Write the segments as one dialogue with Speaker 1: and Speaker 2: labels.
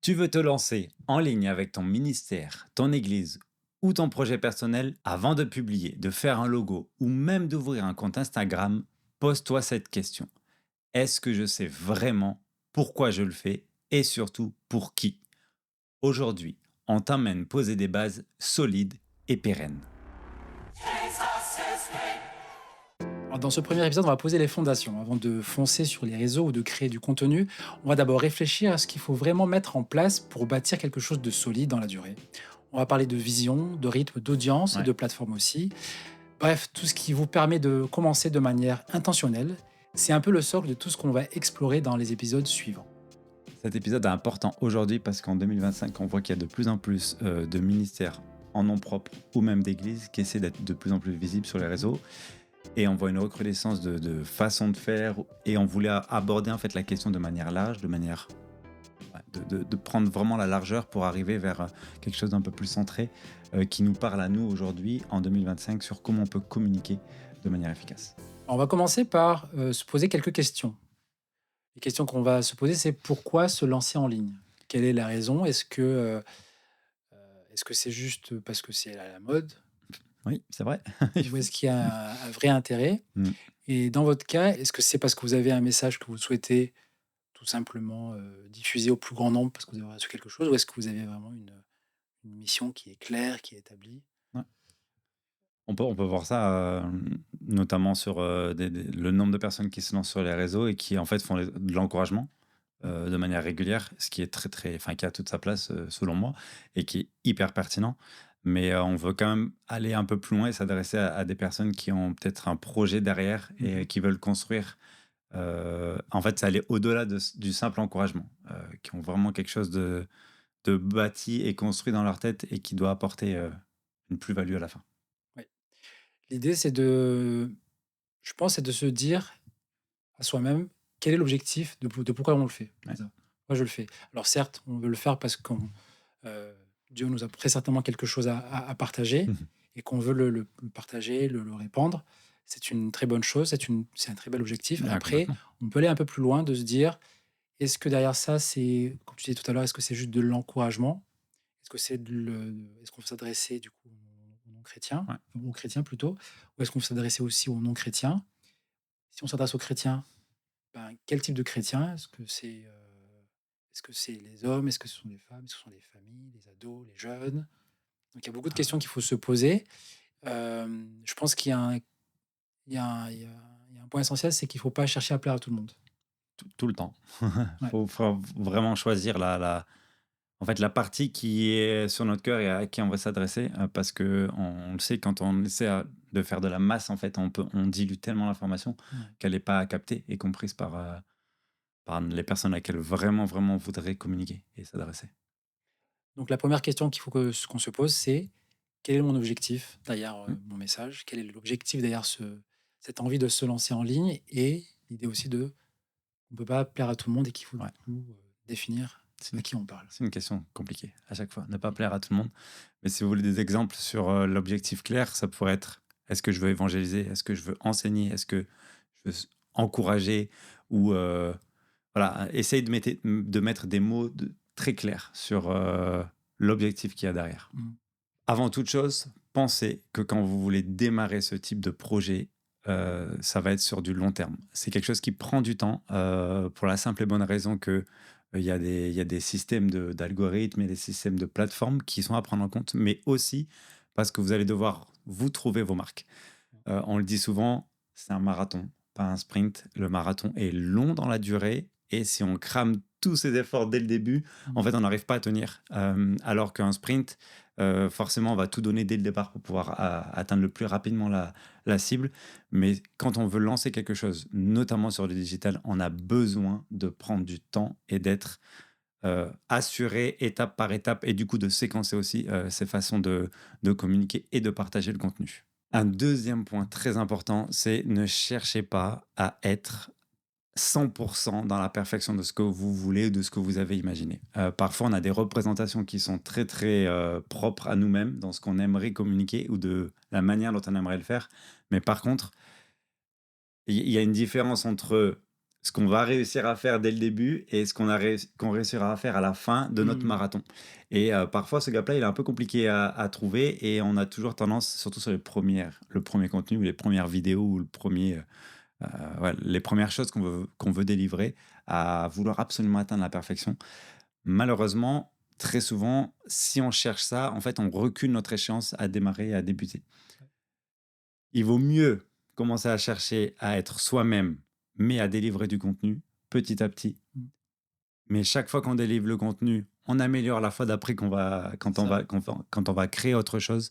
Speaker 1: Tu veux te lancer en ligne avec ton ministère, ton église ou ton projet personnel avant de publier, de faire un logo ou même d'ouvrir un compte Instagram, pose-toi cette question. Est-ce que je sais vraiment pourquoi je le fais et surtout pour qui? Aujourd'hui, on t'emmène poser des bases solides et pérennes.
Speaker 2: Alors, dans ce premier épisode, on va poser les fondations. Avant de foncer sur les réseaux ou de créer du contenu, on va d'abord réfléchir à ce qu'il faut vraiment mettre en place pour bâtir quelque chose de solide dans la durée. On va parler de vision, de rythme, d'audience et
Speaker 1: Ouais.
Speaker 2: de plateforme aussi. Bref, tout ce qui vous permet de commencer de manière intentionnelle. C'est un peu le socle de tout ce qu'on va explorer dans les épisodes suivants.
Speaker 1: Cet épisode est important aujourd'hui parce qu'en 2025, on voit qu'il y a de plus en plus de ministères en nom propre ou même d'églises qui essaient d'être de plus en plus visibles sur les réseaux. Et on voit une recrudescence de façons de faire et on voulait aborder en fait la question de manière large, de manière ouais, de prendre vraiment la largeur pour arriver vers quelque chose d'un peu plus centré qui nous parle à nous aujourd'hui en 2025 sur comment on peut communiquer de manière efficace.
Speaker 2: On va commencer par se poser quelques questions. Les questions qu'on va se poser, c'est pourquoi se lancer en ligne? Quelle est la raison? Est-ce que c'est juste parce que c'est à la mode?
Speaker 1: Oui, c'est vrai. Il
Speaker 2: Ou
Speaker 1: faut-
Speaker 2: est-ce qu'il y a un vrai intérêt?
Speaker 1: Mm.
Speaker 2: Et dans votre cas, est-ce que c'est parce que vous avez un message que vous souhaitez tout simplement, diffuser au plus grand nombre parce que vous avez reçu quelque chose? Ou est-ce que vous avez vraiment une mission qui est claire, qui est établie?
Speaker 1: Ouais. On peut voir ça notamment sur le nombre de personnes qui se lancent sur les réseaux et qui en fait font de l'encouragement de manière régulière, ce qui est très, très enfin, qui a toute sa place, selon moi et qui est hyper pertinent. Mais, on veut quand même aller un peu plus loin et s'adresser à des personnes qui ont peut-être un projet derrière et
Speaker 2: Mmh.
Speaker 1: qui veulent construire. En fait, c'est aller au-delà du simple encouragement, qui ont vraiment quelque chose de bâti et construit dans leur tête et qui doit apporter, une plus-value à la fin.
Speaker 2: Ouais. L'idée, je pense, c'est de se dire à soi-même: «Quel est l'objectif de pourquoi on le fait?»
Speaker 1: Ouais.
Speaker 2: C'est ça. Pourquoi je le fais? Alors certes, on veut le faire parce heu, Dieu nous a très certainement quelque chose à partager et qu'on veut le partager, le répandre. C'est une très bonne chose, c'est un très bel objectif.
Speaker 1: Ah,
Speaker 2: Après,
Speaker 1: complètement.
Speaker 2: on peut aller un peu plus loin, de se dire: «Est-ce que derrière ça, c'est» comme tu disais tout à l'heure, «est-ce que c'est juste de l'encouragement? Est-ce qu'on veut s'adresser du coup aux non-chrétiens,
Speaker 1: Ouais.
Speaker 2: aux chrétiens plutôt? Ou est-ce qu'on veut s'adresser aussi aux non-chrétiens? Si on s'adresse aux chrétiens, ben, quel type de chrétien? Est-ce que c'est les hommes? Est-ce que ce sont des femmes? Est-ce que ce sont des familles, des ados, les jeunes?» Donc il y a beaucoup de questions qu'il faut se poser. Je pense qu'il y a un il y a un il y a il y a un point essentiel, c'est qu'il ne faut pas chercher à plaire à tout le monde.
Speaker 1: Tout le temps.
Speaker 2: Ouais,
Speaker 1: Faut vraiment choisir en fait, la partie qui est sur notre cœur et à qui on va s'adresser, parce qu'on le sait, quand on essaie de faire de la masse, en fait, on dilue tellement l'information
Speaker 2: ouais.
Speaker 1: qu'elle n'est pas captée et comprise par les personnes à laquelle vraiment, vraiment on voudrait communiquer et s'adresser.
Speaker 2: Donc la première question qu'il faut qu'on se pose, c'est: «Quel est mon objectif derrière,
Speaker 1: Mmh.
Speaker 2: mon message? Quel est l'objectif derrière cette envie de se lancer en ligne?» Et l'idée aussi de on peut pas plaire à tout le monde et qu'il faut du
Speaker 1: Ouais,
Speaker 2: coup, définir
Speaker 1: c'est
Speaker 2: à
Speaker 1: une
Speaker 2: qui on parle.
Speaker 1: c'est une question compliquée à chaque fois, ne pas plaire à tout le monde. Mais si vous voulez des exemples sur, l'objectif clair, ça pourrait être: est-ce que je veux évangéliser? Est-ce que je veux enseigner? Est-ce que je veux encourager? Ou, voilà, essaye de mettre des mots très clairs sur l'objectif qu'il y a derrière.
Speaker 2: Mmh.
Speaker 1: Avant toute chose, pensez que quand vous voulez démarrer ce type de projet, ça va être sur du long terme. C'est quelque chose qui prend du temps pour la simple et bonne raison que il y a des systèmes d'algorithmes et des systèmes de plateformes qui sont à prendre en compte, mais aussi parce que vous allez devoir vous trouver vos marques. On le dit souvent, c'est un marathon, pas un sprint. Le marathon est long dans la durée et si on crame tous ses efforts dès le début, en
Speaker 2: Mmh.
Speaker 1: fait, on n'arrive pas à tenir. Alors qu'un sprint, forcément, on va tout donner dès le départ pour pouvoir atteindre le plus rapidement la cible. Mais quand on veut lancer quelque chose, notamment sur le digital, on a besoin de prendre du temps et d'être assuré étape par étape et du coup de séquencer aussi ces façons de communiquer et de partager le contenu. Un deuxième point très important, c'est ne cherchez pas à être 100% dans la perfection de ce que vous voulez ou de ce que vous avez imaginé. Parfois, on a des représentations qui sont très, très propres à nous-mêmes, dans ce qu'on aimerait communiquer ou de la manière dont on aimerait le faire. Mais par contre, il y a une différence entre ce qu'on va réussir à faire dès le début et ce qu'on réussira à faire à la fin de notre
Speaker 2: Mmh.
Speaker 1: marathon. Et parfois, ce gap-là, il est un peu compliqué à trouver et on a toujours tendance, surtout sur le premier contenu ou les premières vidéos ou ouais, les premières choses qu'on veut délivrer, à vouloir absolument atteindre la perfection. Malheureusement, très souvent, si on cherche ça, en fait, on recule notre échéance à démarrer et à débuter. Il vaut mieux commencer à chercher à être soi-même, mais à délivrer du contenu petit à petit.
Speaker 2: Mmh.
Speaker 1: Mais chaque fois qu'on délivre le contenu, on améliore la fois d'après
Speaker 2: C'est ça.
Speaker 1: quand on va créer autre chose,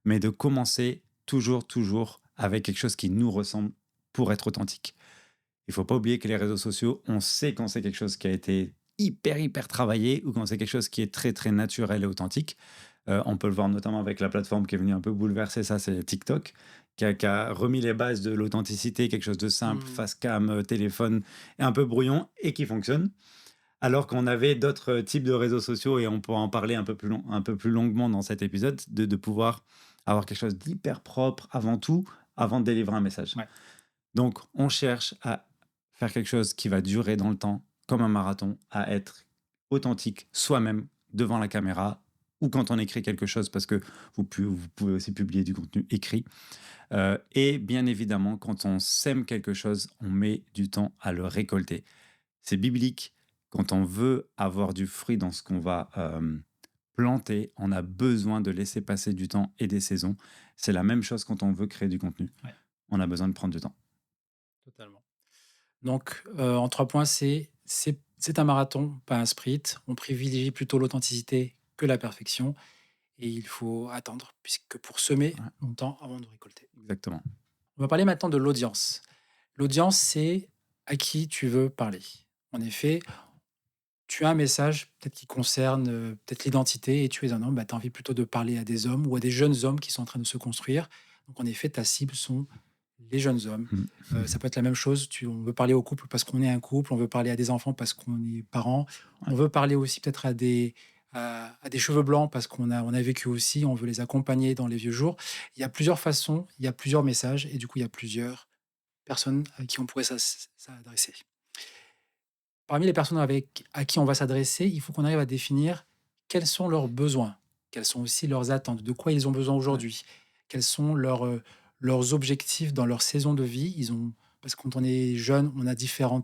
Speaker 1: mais de commencer toujours avec quelque chose qui nous ressemble pour être authentique. Il faut pas oublier que les réseaux sociaux, on sait quand c'est quelque chose qui a été hyper travaillé ou quand c'est quelque chose qui est très naturel et authentique. On peut le voir notamment avec la plateforme qui est venue un peu bouleverser ça, c'est TikTok, qui a remis les bases de l'authenticité, quelque chose de simple,
Speaker 2: Mmh.
Speaker 1: face cam, téléphone et un peu brouillon et qui fonctionne. Alors qu'on avait d'autres types de réseaux sociaux et on pourra en parler un peu plus longuement dans cet épisode, de pouvoir avoir quelque chose d'hyper propre avant tout, avant de délivrer un message.
Speaker 2: Ouais.
Speaker 1: Donc, on cherche à faire quelque chose qui va durer dans le temps, comme un marathon, à être authentique soi-même devant la caméra ou quand on écrit quelque chose, parce que vous pouvez aussi publier du contenu écrit. Et bien évidemment, quand on sème quelque chose, on met du temps à le récolter. C'est biblique. Quand on veut avoir du fruit dans ce qu'on va planter, on a besoin de laisser passer du temps et des saisons. C'est la même chose quand on veut créer du contenu.
Speaker 2: Ouais,
Speaker 1: On a besoin de prendre du temps.
Speaker 2: totalement. Donc, en 3 points, c'est un marathon, pas un sprint. On privilégie plutôt l'authenticité que la perfection et il faut attendre puisque pour semer
Speaker 1: Ouais,
Speaker 2: longtemps avant de récolter.
Speaker 1: exactement.
Speaker 2: On va parler maintenant de l'audience. L'audience, c'est à qui tu veux parler. En effet, tu as un message peut-être qui concerne, peut-être l'identité et tu es un homme, bah, tu as envie plutôt de parler à des hommes ou à des jeunes hommes qui sont en train de se construire. Donc en effet, ta cible sont les jeunes hommes. Ça peut être la même chose, on veut parler au couple parce qu'on est un couple, on veut parler à des enfants parce qu'on est parents,
Speaker 1: Ouais,
Speaker 2: on veut parler aussi peut-être à des cheveux blancs parce on a vécu aussi, on veut les accompagner dans les vieux jours. Il y a plusieurs façons, il y a plusieurs messages et du coup, il y a plusieurs personnes à qui on pourrait s'adresser. Parmi les personnes à qui on va s'adresser, il faut qu'on arrive à définir quels sont leurs besoins, quelles sont aussi leurs attentes, de quoi ils ont besoin
Speaker 1: ouais,
Speaker 2: aujourd'hui, quels sont leurs objectifs dans leur saison de vie. Parce que quand on est jeune, on a différents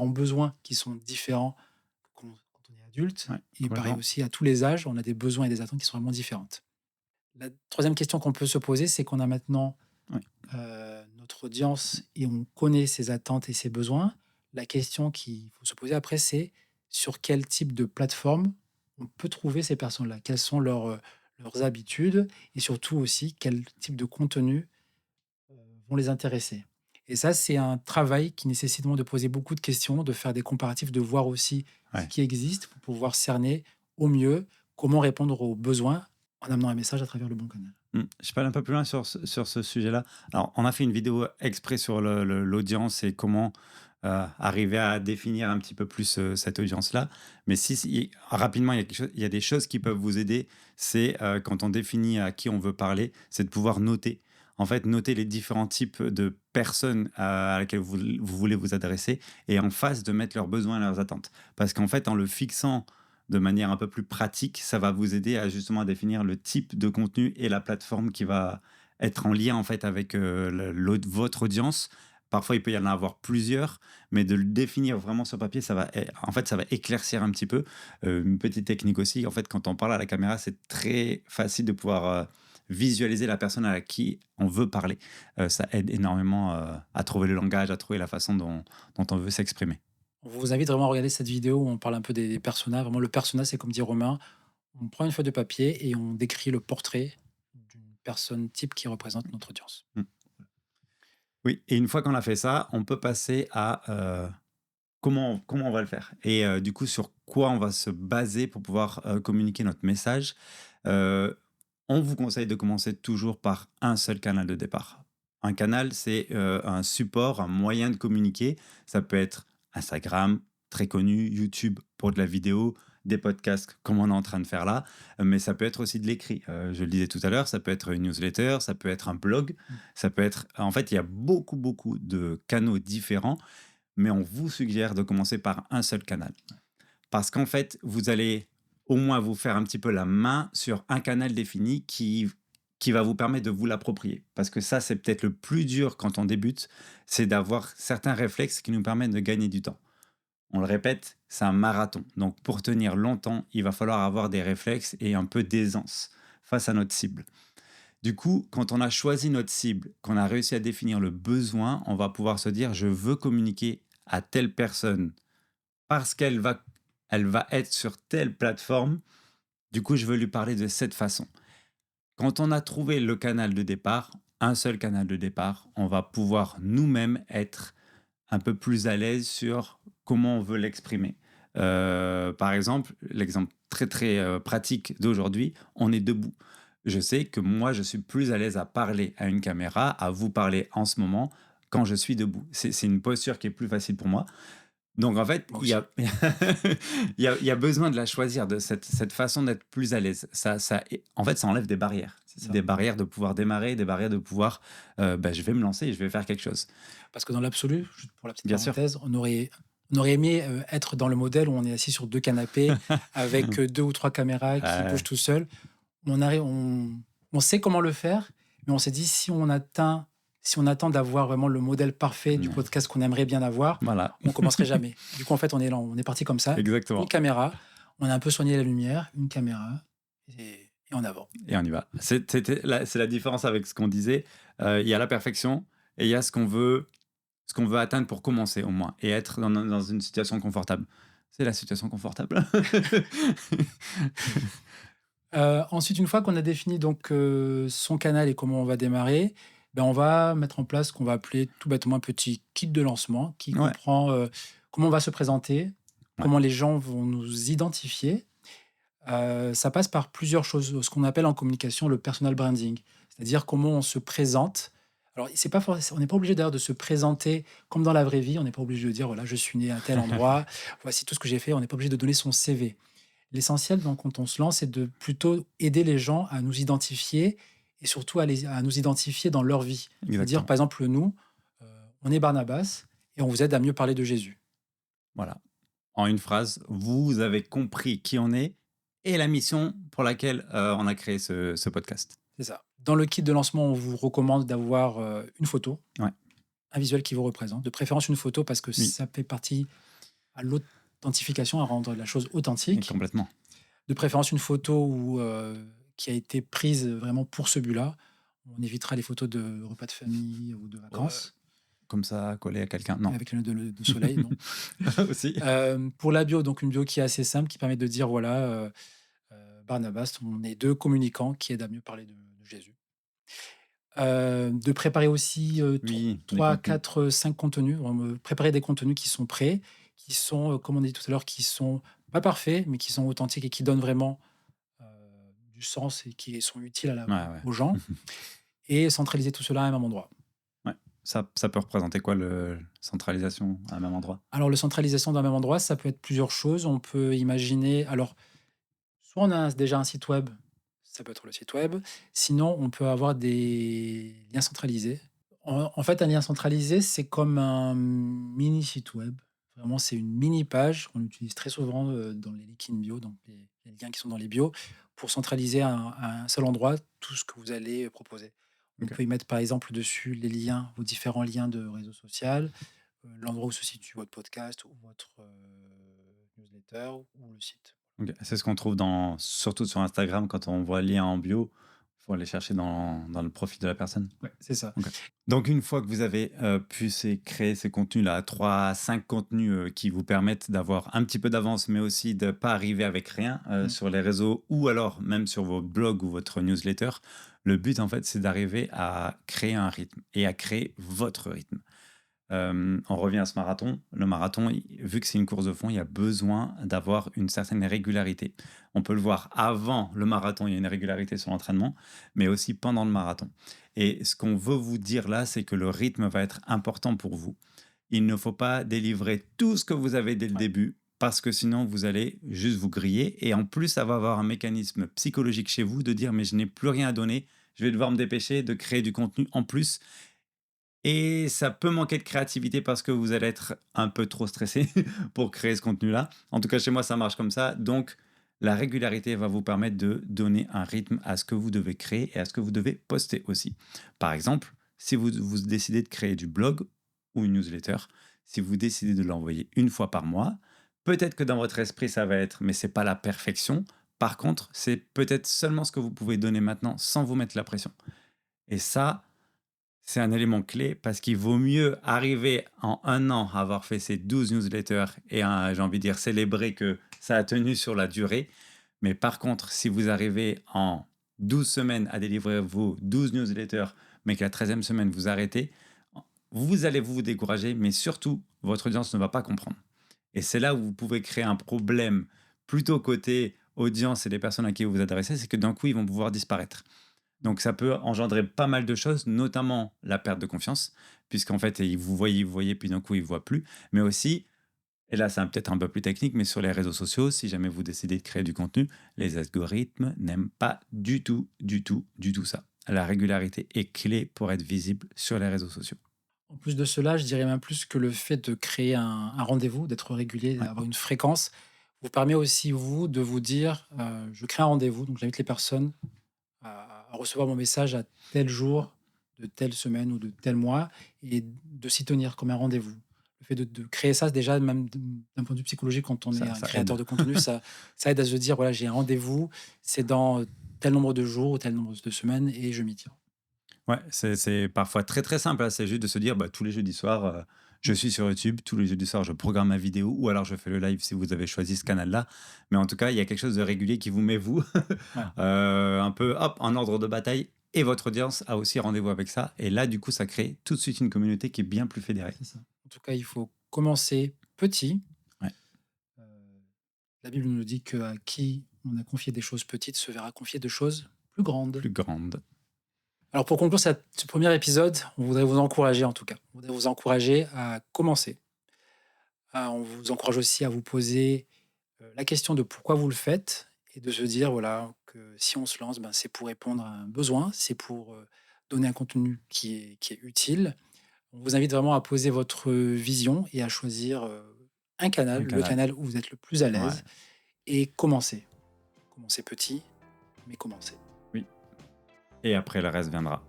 Speaker 2: besoins qui sont différents que quand on est adulte.
Speaker 1: ouais,
Speaker 2: Et pareil
Speaker 1: complètement.
Speaker 2: aussi, à tous les âges, on a des besoins et des attentes qui sont vraiment différentes. La troisième question qu'on peut se poser, c'est qu'on a maintenant
Speaker 1: Ouais,
Speaker 2: notre audience et on connaît ses attentes et ses besoins. La question qu'il faut se poser après, c'est sur quel type de plateforme on peut trouver ces personnes-là? Quelles sont leurs habitudes et surtout aussi quel type de contenu, heu, vont les intéresser? Et ça, c'est un travail qui nécessite vraiment de poser beaucoup de questions, de faire des comparatifs, de voir aussi ce
Speaker 1: ouais.
Speaker 2: qui existe pour pouvoir cerner au mieux comment répondre aux besoins en amenant un message à travers le bon canal.
Speaker 1: Je peux aller un peu plus loin sur ce sujet-là. Alors, on a fait une vidéo exprès sur l'audience et comment arriver à définir un petit peu plus cette audience-là. Mais rapidement, il y a des choses qui peuvent vous aider. C'est quand on définit à qui on veut parler, c'est de pouvoir noter. En fait, noter les différents types de personnes à laquelle vous voulez vous adresser et en face de mettre leurs besoins et leurs attentes. Parce qu'en fait, en le fixant de manière un peu plus pratique, ça va vous aider à justement à définir le type de contenu et la plateforme qui va être en lien en fait avec votre audience. Parfois, il peut y en avoir plusieurs, mais de le définir vraiment sur papier, en fait, ça va éclaircir un petit peu. Une petite technique aussi, en fait, quand on parle à la caméra, c'est très facile de pouvoir visualiser la personne à qui on veut parler. Ça aide énormément à trouver le langage, à trouver la façon dont on veut s'exprimer.
Speaker 2: On vous invite vraiment à regarder cette vidéo où on parle un peu des personas. Vraiment, le persona, c'est comme dit Romain, on prend une feuille de papier et on décrit le portrait d'une personne type qui représente notre audience.
Speaker 1: Mm. Oui, et une fois qu'on a fait ça, on peut passer à comment on va le faire et du coup, sur quoi on va se baser pour pouvoir, communiquer notre message. Heu, on vous conseille de commencer toujours par un seul canal de départ. Un canal, c'est, un support, un moyen de communiquer. Ça peut être Instagram, très connu, YouTube pour de la vidéo, des podcasts comme on est en train de faire là, mais ça peut être aussi de l'écrit. Je le disais tout à l'heure, ça peut être une newsletter, ça peut être un blog,
Speaker 2: Mmh.
Speaker 1: ça peut être en fait, il y a beaucoup de canaux différents mais on vous suggère de commencer par un seul canal. Parce qu'en fait, vous allez au moins vous faire un petit peu la main sur un canal défini qui va vous permettre de vous l'approprier. Parce que ça, c'est peut-être le plus dur quand on débute, c'est d'avoir certains réflexes qui nous permettent de gagner du temps. On le répète, c'est un marathon. Donc pour tenir longtemps, il va falloir avoir des réflexes et un peu d'aisance face à notre cible. Du coup, quand on a choisi notre cible, qu'on a réussi à définir le besoin, on va pouvoir se dire, je veux communiquer à telle personne parce qu'elle va être sur telle plateforme. Du coup, je veux lui parler de cette façon. Quand on a trouvé le canal de départ, un seul canal de départ, on va pouvoir nous-mêmes être un peu plus à l'aise sur comment on veut l'exprimer. Par exemple, l'exemple très très pratique d'aujourd'hui, on est debout. Je sais que moi, je suis plus à l'aise à parler à une caméra, à vous parler en ce moment quand je suis debout. C'est une posture qui est plus facile pour moi. Donc en fait,
Speaker 2: Moi
Speaker 1: il y
Speaker 2: aussi.
Speaker 1: a, il y a besoin de la choisir, de cette façon d'être plus à l'aise. En fait, ça enlève des barrières.
Speaker 2: C'est ça.
Speaker 1: Des barrières de pouvoir démarrer, des barrières de pouvoir, je vais me lancer et je vais faire quelque chose.
Speaker 2: Parce que dans l'absolu, juste pour la petite
Speaker 1: Bien sûr.
Speaker 2: parenthèse, on aurait aimé, être dans le modèle où on est assis sur 2 canapés avec, 2 ou 3 caméras qui
Speaker 1: Ouais,
Speaker 2: bougent tout seuls. On sait comment le faire, mais on s'est dit: si on attend d'avoir vraiment le modèle parfait du
Speaker 1: ouais.
Speaker 2: podcast qu'on aimerait bien avoir,
Speaker 1: Voilà,
Speaker 2: on commencerait jamais. Du coup, en fait, on est là, on est parti comme ça, une
Speaker 1: exactement.
Speaker 2: caméra, on a un peu soigné la lumière, une caméra et en avant.
Speaker 1: Et on y va. C'est la différence avec ce qu'on disait. Il y a la perfection et il y a ce qu'on veut atteindre pour commencer au moins et être dans une situation confortable. C'est la situation confortable.
Speaker 2: Ensuite, une fois qu'on a défini donc, son canal et comment on va démarrer, ben, on va mettre en place ce qu'on va appeler tout bêtement un petit kit de lancement qui
Speaker 1: Ouais,
Speaker 2: comprend, comment on va se présenter,
Speaker 1: ouais,
Speaker 2: comment les gens vont nous identifier. Ça passe par plusieurs choses, ce qu'on appelle en communication le personal branding, c'est-à-dire comment on se présente. Alors c'est pas forc on n'est pas obligé d'ailleurs de se présenter comme dans la vraie vie, on n'est pas obligé de dire: «Voilà, je suis né à tel endroit, voici tout ce que j'ai fait», on n'est pas obligé de donner son CV. L'essentiel donc quand on se lance, c'est de plutôt aider les gens à nous identifier et surtout à nous identifier dans leur vie. C'est-à-dire
Speaker 1: exactement.
Speaker 2: par exemple nous, heu, on est Barnabas et on vous aide à mieux parler de Jésus.
Speaker 1: Voilà. En une phrase, vous avez compris qui on est et la mission pour laquelle on a créé ce podcast.
Speaker 2: C'est ça. Dans le kit de lancement, on vous recommande d'avoir, une photo,
Speaker 1: Ouais,
Speaker 2: un visuel qui vous représente, de préférence une photo parce que
Speaker 1: oui,
Speaker 2: ça fait partie à l'authentification, à rendre la chose
Speaker 1: et
Speaker 2: authentique.
Speaker 1: complètement.
Speaker 2: De préférence une photo qui a été prise vraiment pour ce but-là. On évitera les photos de repas de famille ou de
Speaker 1: Ouais.
Speaker 2: vacances,
Speaker 1: Comme ça, collé à quelqu'un. Non.
Speaker 2: avec les lunettes de soleil, non.
Speaker 1: Aussi.
Speaker 2: Pour la bio, donc une bio qui est assez simple, qui permet de dire voilà, Barnabas, on est 2 communicants qui aident à mieux parler de Jésus. De préparer aussi,
Speaker 1: Oui, des
Speaker 2: 3,
Speaker 1: contenus.
Speaker 2: 4, 5 contenus, préparer des contenus qui sont prêts, qui sont, comme on a dit tout à l'heure, qui sont pas parfaits, mais qui sont authentiques et qui donnent vraiment, heu, du sens et qui sont utiles
Speaker 1: Ouais, ouais.
Speaker 2: aux gens et centraliser tout cela à un même endroit.
Speaker 1: Ouais. Ça peut représenter quoi, le centralisation à un même endroit?
Speaker 2: Alors le centralisation d'un même endroit, ça peut être plusieurs choses. On peut imaginer alors soit on a déjà un site web, ça peut être le site web, sinon on peut avoir des liens centralisés. En fait, un lien centralisé, c'est comme un mini site web. Vraiment, c'est une mini page qu'on utilise très souvent, dans les links in bio, donc les liens qui sont dans les bios, pour centraliser à un seul endroit tout ce que vous allez proposer. On
Speaker 1: OK.
Speaker 2: peut y mettre, par exemple, dessus les liens, vos différents liens de réseau social, l'endroit où se situe votre podcast ou votre, newsletter ou le site.
Speaker 1: OK. C'est ce qu'on trouve surtout sur Instagram quand on voit lien en bio, il faut aller chercher dans le profil de la personne?
Speaker 2: Ouais, c'est ça.
Speaker 1: OK. Donc une fois que vous avez, pu créer ces contenus-là, 3 à 5 contenus, qui vous permettent d'avoir un petit peu d'avance, mais aussi de pas arriver avec rien,
Speaker 2: Mmh.
Speaker 1: sur les réseaux ou alors même sur vos blogs ou votre newsletter. Le but, en fait, c'est d'arriver à créer un rythme et à créer votre rythme. On revient à ce marathon. Le marathon, vu que c'est une course de fond, il y a besoin d'avoir une certaine régularité. On peut le voir avant le marathon, il y a une régularité sur l'entraînement, mais aussi pendant le marathon. Et ce qu'on veut vous dire là, c'est que le rythme va être important pour vous. Il ne faut pas délivrer tout ce que vous avez dès le
Speaker 2: Ouais.
Speaker 1: début, parce que sinon vous allez juste vous griller. Et en plus, ça va avoir un mécanisme psychologique chez vous de dire mais je n'ai plus rien à donner, je vais devoir me dépêcher de créer du contenu en plus Et ça peut manquer de créativité parce que vous allez être un peu trop stressé pour créer ce contenu-là. En tout cas, chez moi, ça marche comme ça. Donc, la régularité va vous permettre de donner un rythme à ce que vous devez créer et à ce que vous devez poster aussi. Par exemple, si vous décidez de créer du blog ou une newsletter, si vous décidez de l'envoyer une fois par mois, peut-être que dans votre esprit, ça va être, mais c'est pas la perfection. Par contre, c'est peut-être seulement ce que vous pouvez donner maintenant sans vous mettre la pression. Et ça, c'est un élément clé parce qu'il vaut mieux arriver en un an à avoir fait ces 12 newsletters et j'ai envie de dire célébrer que ça a tenu sur la durée. Mais par contre, si vous arrivez en 12 semaines à délivrer vos 12 newsletters, mais que la 13e semaine vous arrêtez, vous allez vous décourager, mais surtout, votre audience ne va pas comprendre. Et c'est là où vous pouvez créer un problème plutôt côté audience et les personnes à qui vous vous adressez, c'est que d'un coup, ils vont pouvoir disparaître. Donc ça peut engendrer pas mal de choses, notamment la perte de confiance, puisqu'en fait, vous voyez, puis d'un coup, ils ne voient plus. Mais aussi, et là, c'est peut-être un peu plus technique, mais sur les réseaux sociaux, si jamais vous décidez de créer du contenu, les algorithmes n'aiment pas du tout, du tout, du tout ça. La régularité est clé pour être visible sur les réseaux sociaux.
Speaker 2: En plus de cela, je dirais même plus que le fait de créer un rendez-vous, d'être régulier,
Speaker 1: Ouais,
Speaker 2: d'avoir une fréquence, vous permet aussi, vous, de vous dire, je crée un rendez-vous, donc j'invite les personnes à recevoir mon message à tel jour, de telle semaine ou de tel mois, et de s'y tenir comme un rendez-vous. Le fait de créer ça, déjà, même d'un point de vue psychologique, quand on est un
Speaker 1: ça aide.
Speaker 2: créateur de contenu, ça aide à se dire, voilà, j'ai un rendez-vous, c'est dans tel nombre de jours ou tel nombre de semaines, et je m'y tiens.
Speaker 1: Ouais, c'est parfois très très simple, hein. C'est juste de se dire, bah, tous les jeudis soirs, je suis sur YouTube, tous les jeudis soirs, je programme ma vidéo, ou alors je fais le live si vous avez choisi ce canal-là. Mais en tout cas, il y a quelque chose de régulier qui vous met, vous,
Speaker 2: Ouais,
Speaker 1: un peu, hop, en ordre de bataille. Et votre audience a aussi rendez-vous avec ça. Et là, du coup, ça crée tout de suite une communauté qui est bien plus fédérée.
Speaker 2: c'est ça. En tout cas, il faut commencer petit.
Speaker 1: Ouais,
Speaker 2: Heu, la Bible nous dit qu'à qui on a confié des choses petites se verra confier de choses plus grandes.
Speaker 1: plus grande.
Speaker 2: Alors pour conclure ce premier épisode, on voudrait vous encourager en tout cas. On voudrait vous encourager à commencer. On vous encourage aussi à vous poser, la question de pourquoi vous le faites et de se dire voilà que si on se lance, ben, c'est pour répondre à un besoin, c'est pour, donner un contenu qui est utile. On vous invite vraiment à poser votre vision et à choisir, un canal,
Speaker 1: Un
Speaker 2: le
Speaker 1: canal.
Speaker 2: canal où vous êtes le plus à
Speaker 1: Ouais,
Speaker 2: l'aise et commencer. Commencer petit, mais commencer.
Speaker 1: oui. Et après, le reste viendra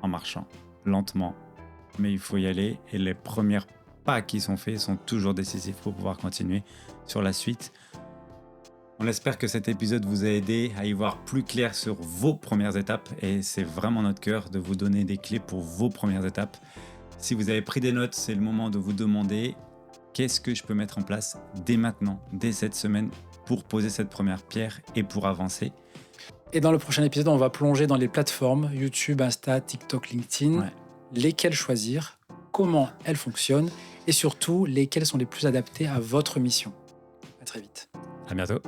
Speaker 1: en marchant, lentement. Mais il faut y aller. Et les premiers pas qui sont faits sont toujours décisifs pour pouvoir continuer sur la suite. On espère que cet épisode vous a aidé à y voir plus clair sur vos premières étapes et c'est vraiment notre cœur de vous donner des clés pour vos premières étapes. Si vous avez pris des notes, c'est le moment de vous demander qu'est-ce que je peux mettre en place dès maintenant, dès cette semaine, pour poser cette première pierre et pour avancer.
Speaker 2: Et dans le prochain épisode, on va plonger dans les plateformes YouTube, Insta, TikTok, LinkedIn.
Speaker 1: Ouais,
Speaker 2: Lesquelles choisir, comment elles fonctionnent et surtout lesquelles sont les plus adaptées à votre mission. À très vite.
Speaker 1: à bientôt.